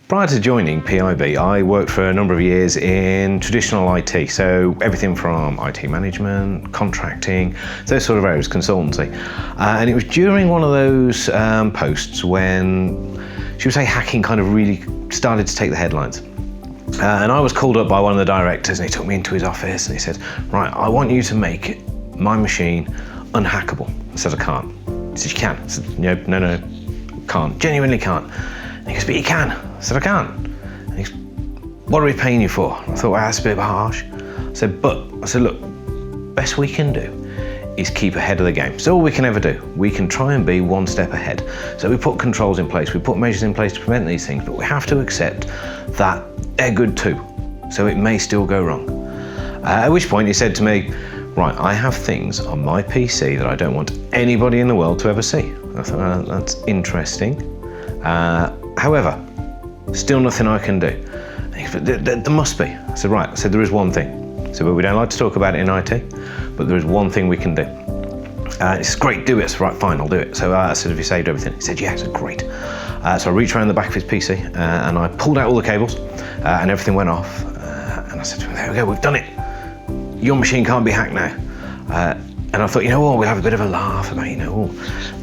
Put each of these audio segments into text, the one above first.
Prior to joining PIB, I worked for a number of years in traditional IT, so everything from IT management, contracting, those sort of areas, consultancy. And it was during one of those posts when, should we say, hacking kind of really started to take the headlines. And I was called up by one of the directors, and he took me into his office and he said, right, I want you to make my machine unhackable. I said, I can't. He said, you can. I said, no, can't, genuinely can't. And he goes, but you can. I said, I can't. And he goes, what are we paying you for? I thought, well, that's a bit harsh. I said, look, best we can do is keep ahead of the game. So all we can ever do, we can try and be one step ahead. So we put controls in place, we put measures in place to prevent these things, but we have to accept that they're good too. So it may still go wrong. At which point he said to me, right, I have things on my PC that I don't want anybody in the world to ever see. I thought, well, that's interesting. However, still nothing I can do. And he goes, but there must be. I said, right. I said, there is one thing. I said, well, we don't like to talk about it in IT, but there is one thing we can do. He says, great, do it. I said, right, fine, I'll do it. So I said, have you saved everything? He said, yeah. I said, great. So I reached around the back of his PC and I pulled out all the cables and everything went off. And I said, well, there we go, we've done it. Your machine can't be hacked now. And I thought, we'll have a bit of a laugh about,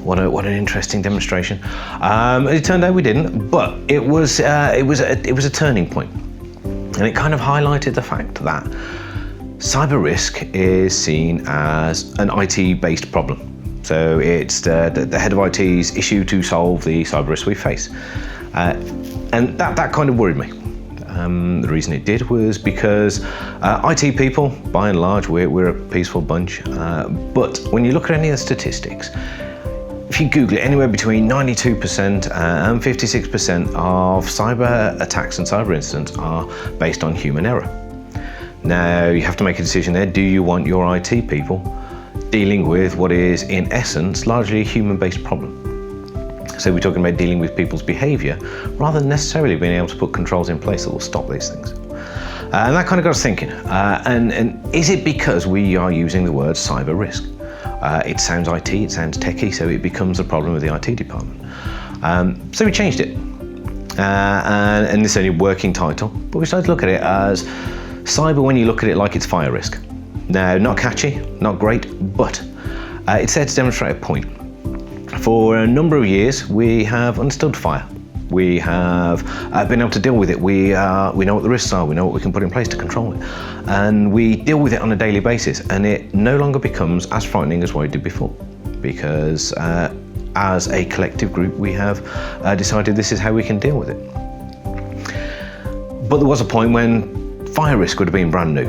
what an interesting demonstration. It turned out we didn't, but it was a turning point, and it kind of highlighted the fact that cyber risk is seen as an IT-based problem. So it's the head of IT's issue to solve the cyber risk we face, and that kind of worried me. The reason it did was because IT people, by and large, we're a peaceful bunch. But when you look at any of the statistics, if you Google it, anywhere between 92% and 56% of cyber attacks and cyber incidents are based on human error. Now, you have to make a decision there. Do you want your IT people dealing with what is, in essence, largely a human-based problem? So we're talking about dealing with people's behaviour rather than necessarily being able to put controls in place that will stop these things. And that kind of got us thinking. And is it because we are using the word cyber risk? It sounds IT, it sounds techie, so it becomes a problem with the IT department. So we changed it. And this is only a working title, but we started to look at it as cyber when you look at it like it's fire risk. Now, not catchy, not great, but it's there to demonstrate a point. For a number of years, we have understood fire. We have been able to deal with it. We know what the risks are. We know what we can put in place to control it. And we deal with it on a daily basis. And it no longer becomes as frightening as what it did before. Because as a collective group, we have decided this is how we can deal with it. But there was a point when fire risk would have been brand new.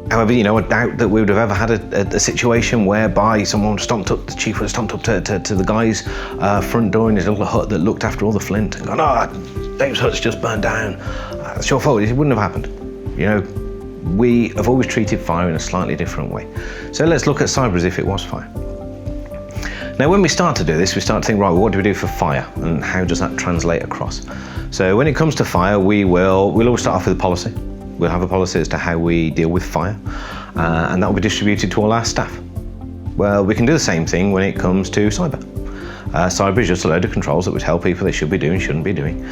However, I doubt that we would have ever had a situation whereby someone the chief would have stomped up to the guy's front door in his little hut that looked after all the flint and gone, oh, Dave's hut's just burned down. It's your fault. It wouldn't have happened. We have always treated fire in a slightly different way. So let's look at cyber as if it was fire. Now, when we start to do this, we start to think, right, well, what do we do for fire and how does that translate across? So when it comes to fire, we'll always start off with a policy. We'll have a policy as to how we deal with fire, and that will be distributed to all our staff. Well, we can do the same thing when it comes to cyber. Cyber is just a load of controls that we tell people they should be doing, shouldn't be doing.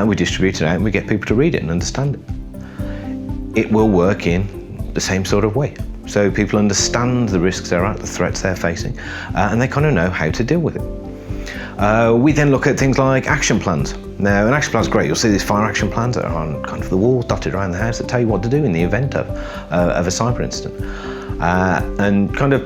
We distribute it out and we get people to read it and understand it. It will work in the same sort of way. So people understand the risks they're at, the threats they're facing, and they kind of know how to deal with it. We then look at things like action plans. Now, an action plan is great. You'll see these fire action plans that are on kind of the wall, dotted around the house, that tell you what to do in the event of a cyber incident. And kind of,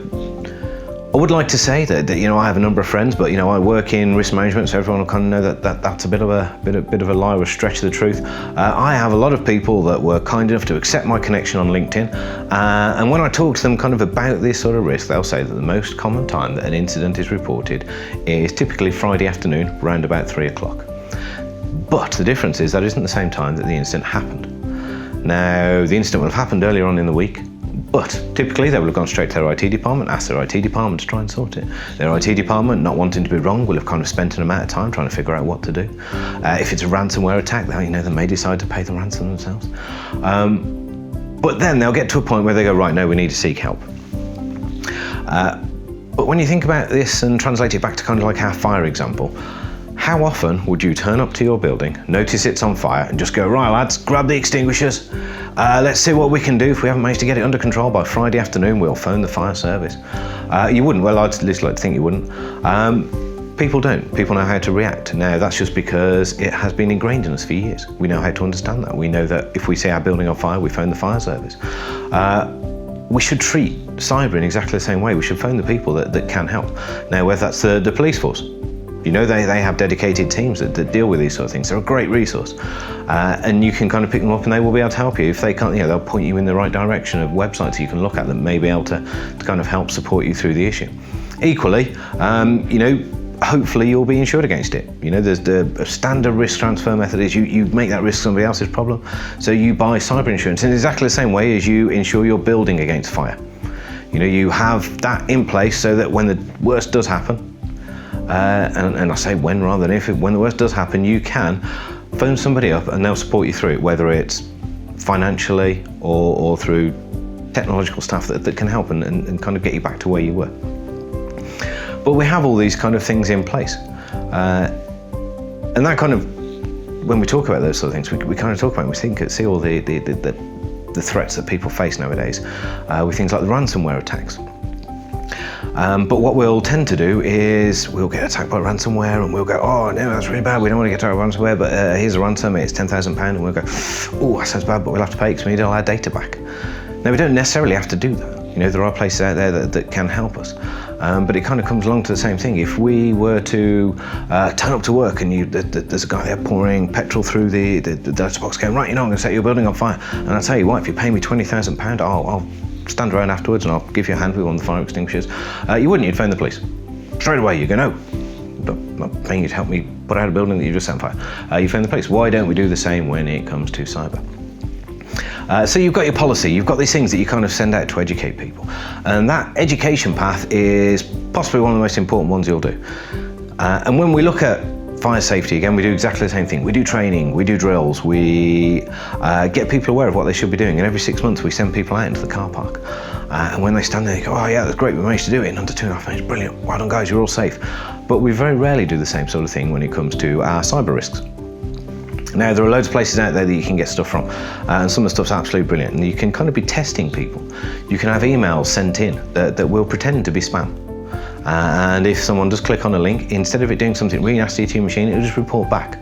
I would like to say that I have a number of friends, but I work in risk management, so everyone will kind of know that that's a bit of a lie or a stretch of the truth. I have a lot of people that were kind enough to accept my connection on LinkedIn, and when I talk to them kind of about this sort of risk, they'll say that the most common time that an incident is reported is typically Friday afternoon, around about 3 o'clock. But the difference is that isn't the same time that the incident happened. Now, the incident will have happened earlier on in the week, but typically they will have gone straight to their IT department, asked their IT department to try and sort it. Their IT department, not wanting to be wrong, will have kind of spent an amount of time trying to figure out what to do. If it's a ransomware attack, they may decide to pay the ransom themselves. But then they'll get to a point where they go, right, no, we need to seek help. But when you think about this and translate it back to kind of like our fire example, How often would you turn up to your building, notice it's on fire, and just go, right lads, grab the extinguishers, let's see what we can do. If we haven't managed to get it under control by Friday afternoon, we'll phone the fire service. You wouldn't. Well, I'd at least like to think you wouldn't. People don't. People know how to react. Now, that's just because it has been ingrained in us for years. We know how to understand that. We know that if we see our building on fire, we phone the fire service. We should treat cyber in exactly the same way. We should phone the people that can help. Now, whether that's the police force, you know, they have dedicated teams that deal with these sort of things. They're a great resource. And you can kind of pick them up and they will be able to help you. If they can't, you know, they'll point you in the right direction of websites you can look at that may be able to kind of help support you through the issue. Equally, you know, hopefully you'll be insured against it. You know, there's the standard risk transfer method is you make that risk somebody else's problem. So you buy cyber insurance in exactly the same way as you insure your building against fire. You know, you have that in place so that when the worst does happen, and I say when rather than if, when the worst does happen, you can phone somebody up and they'll support you through it, whether it's financially or through technological staff that can help and kind of get you back to where you were. But we have all these kind of things in place. And that kind of, when we talk about those sort of things, we kind of talk about it, we see all the threats that people face nowadays with things like the ransomware attacks. But what we'll tend to do is we'll get attacked by ransomware and we'll go, oh no, that's really bad, we don't want to get attacked by ransomware, but here's a ransom, it's £10,000, and we'll go, oh, that sounds bad, but we'll have to pay because we need all our data back. Now, we don't necessarily have to do that. You know, there are places out there that can help us. But it kind of comes along to the same thing. If we were to turn up to work and there's a guy there pouring petrol through the data box going, right, you know, I'm going to set your building on fire. And I'll tell you what, if you pay me £20,000, I'll stand around afterwards and I'll give you a hand with one of the fire extinguishers. You wouldn't, you'd phone the police. Straight away, you go, no, I'm not paying you to help me put out a building that you just set on fire. You phone the police. Why don't we do the same when it comes to cyber? So you've got your policy, you've got these things that you kind of send out to educate people. And that education path is possibly one of the most important ones you'll do. And when we look at fire safety, again, we do exactly the same thing. We do training, we do drills, we get people aware of what they should be doing. And every 6 months we send people out into the car park. And when they stand there, they go, oh yeah, that's great, we managed to do it in under 2.5 minutes, brilliant, well done guys, you're all safe. But we very rarely do the same sort of thing when it comes to our cyber risks. Now, there are loads of places out there that you can get stuff from, and some of the stuff's absolutely brilliant, and you can kind of be testing people. You can have emails sent in that will pretend to be spam. And if someone does click on a link, instead of it doing something really nasty to your machine, it'll just report back.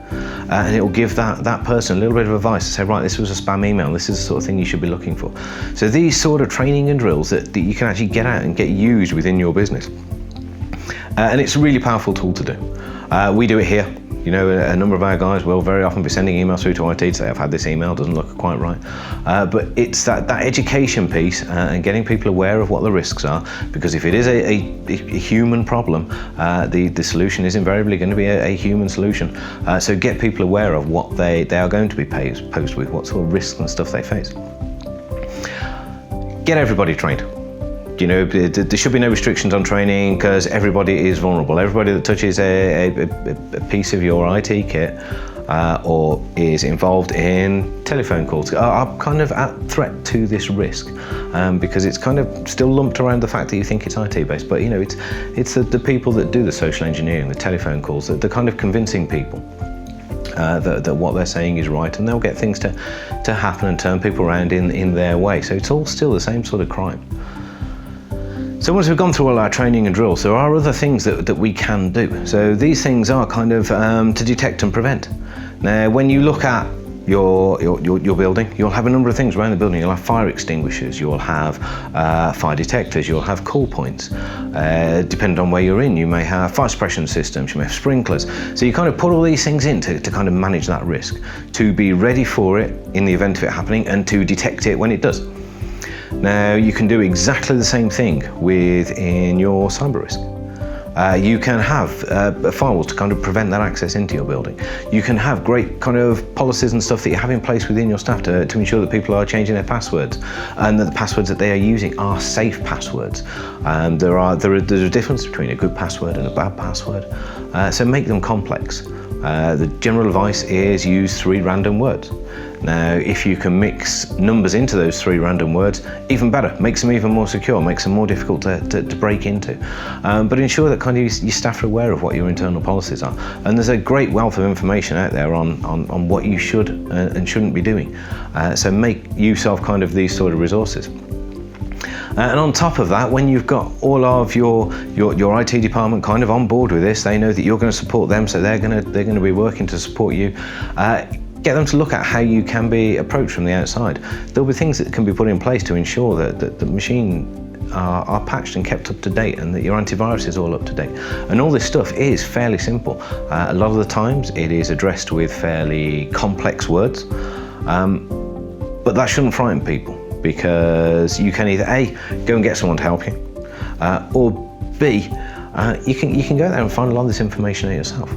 And it'll give that person a little bit of advice to say, right, this was a spam email, this is the sort of thing you should be looking for. So these sort of training and drills that you can actually get out and get used within your business. And it's a really powerful tool to do. We do it here. You know, a number of our guys will very often be sending emails through to IT to say, I've had this email, doesn't look quite right. But it's that education piece and getting people aware of what the risks are, because if it is a human problem, the solution is invariably going to be a human solution. So get people aware of what they are going to be posed with, what sort of risks and stuff they face. Get everybody trained. You know, there should be no restrictions on training because everybody is vulnerable. Everybody that touches a piece of your IT kit or is involved in telephone calls are kind of at threat to this risk because it's kind of still lumped around the fact that you think it's IT based, but you know, it's the people that do the social engineering, the telephone calls, that they're kind of convincing people that what they're saying is right, and they'll get things to happen and turn people around in their way. So it's all still the same sort of crime. So once we've gone through all our training and drills, there are other things that we can do. So these things are kind of to detect and prevent. Now, when you look at your building, you'll have a number of things around the building. You'll have fire extinguishers, you'll have fire detectors, you'll have call points. Depending on where you're in, you may have fire suppression systems, you may have sprinklers. So you kind of put all these things in to kind of manage that risk, to be ready for it in the event of it happening and to detect it when it does. Now, you can do exactly the same thing within your cyber risk. You can have firewalls to kind of prevent that access into your building. You can have great kind of policies and stuff that you have in place within your staff to ensure that people are changing their passwords and that the passwords that they are using are safe passwords. There's a difference between a good password and a bad password, so make them complex. The general advice is use 3 random words. Now, if you can mix numbers into those 3 random words, even better, makes them even more secure, makes them more difficult to break into. But ensure that kind of your staff are aware of what your internal policies are. And there's a great wealth of information out there on what you should and shouldn't be doing. So make use of kind of these sort of resources. And on top of that, when you've got all of your IT department kind of on board with this, they know that you're going to support them, so they're going to be working to support you. Get them to look at how you can be approached from the outside. There'll be things that can be put in place to ensure that the machine are patched and kept up to date, and that your antivirus is all up to date. And all this stuff is fairly simple. A lot of the times it is addressed with fairly complex words, but that shouldn't frighten people, because you can either A, go and get someone to help you, or B, you can go there and find a lot of this information out yourself.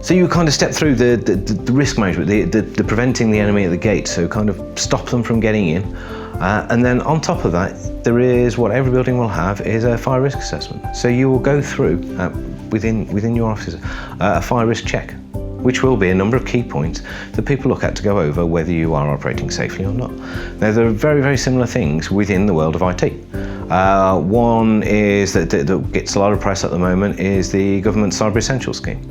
So you kind of step through the risk management, the preventing the enemy at the gate, so kind of stop them from getting in. And then on top of that, there is what every building will have is a fire risk assessment. So you will go through within your offices a fire risk check, which will be a number of key points that people look at to go over whether you are operating safely or not. Now, there are very, very similar things within the world of IT. One is that gets a lot of press at the moment is the government Cyber Essentials scheme.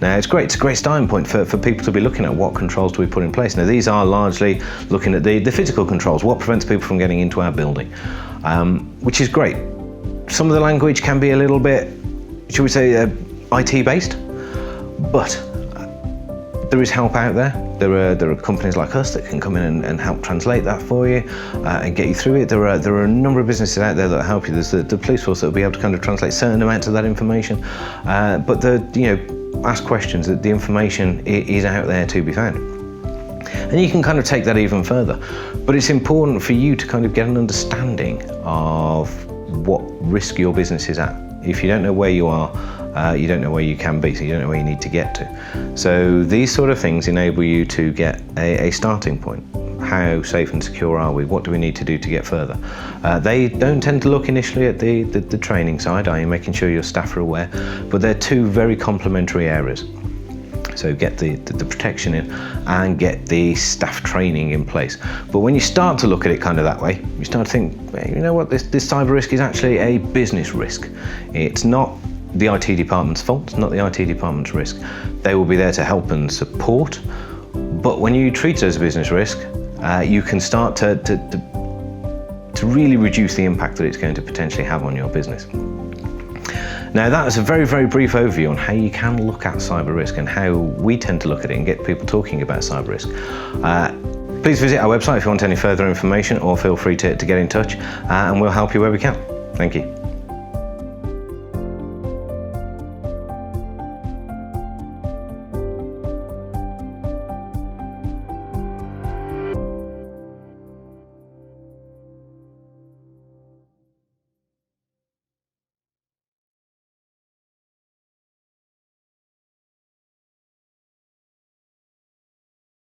Now, it's a great starting point for people to be looking at what controls do we put in place. Now, these are largely looking at the physical controls, what prevents people from getting into our building, which is great. Some of the language can be a little bit, should we say, IT-based, but there is help out there. There are companies like us that can come in and help translate that for you and get you through it. There are a number of businesses out there that help you. There's the police force that will be able to kind of translate certain amounts of that information, but ask questions. That the information is out there to be found, and you can kind of take that even further. But it's important for you to kind of get an understanding of what risk your business is at. If you don't know where you are, you don't know where you can be, so you don't know where you need to get to. So these sort of things enable you to get a starting point. How safe and secure are we? What do we need to do to get further? They don't tend to look initially at the training side, i.e. making sure your staff are aware, but they're 2 very complementary areas. So get the protection in and get the staff training in place. But when you start to look at it kind of that way, you start to think, you know what, this cyber risk is actually a business risk. It's not the IT department's fault, it's not the IT department's risk. They will be there to help and support, but when you treat it as a business risk, you can start to really reduce the impact that it's going to potentially have on your business. Now, that is a very, very brief overview on how you can look at cyber risk and how we tend to look at it and get people talking about cyber risk. Please visit our website if you want any further information, or feel free to get in touch and we'll help you where we can. Thank you.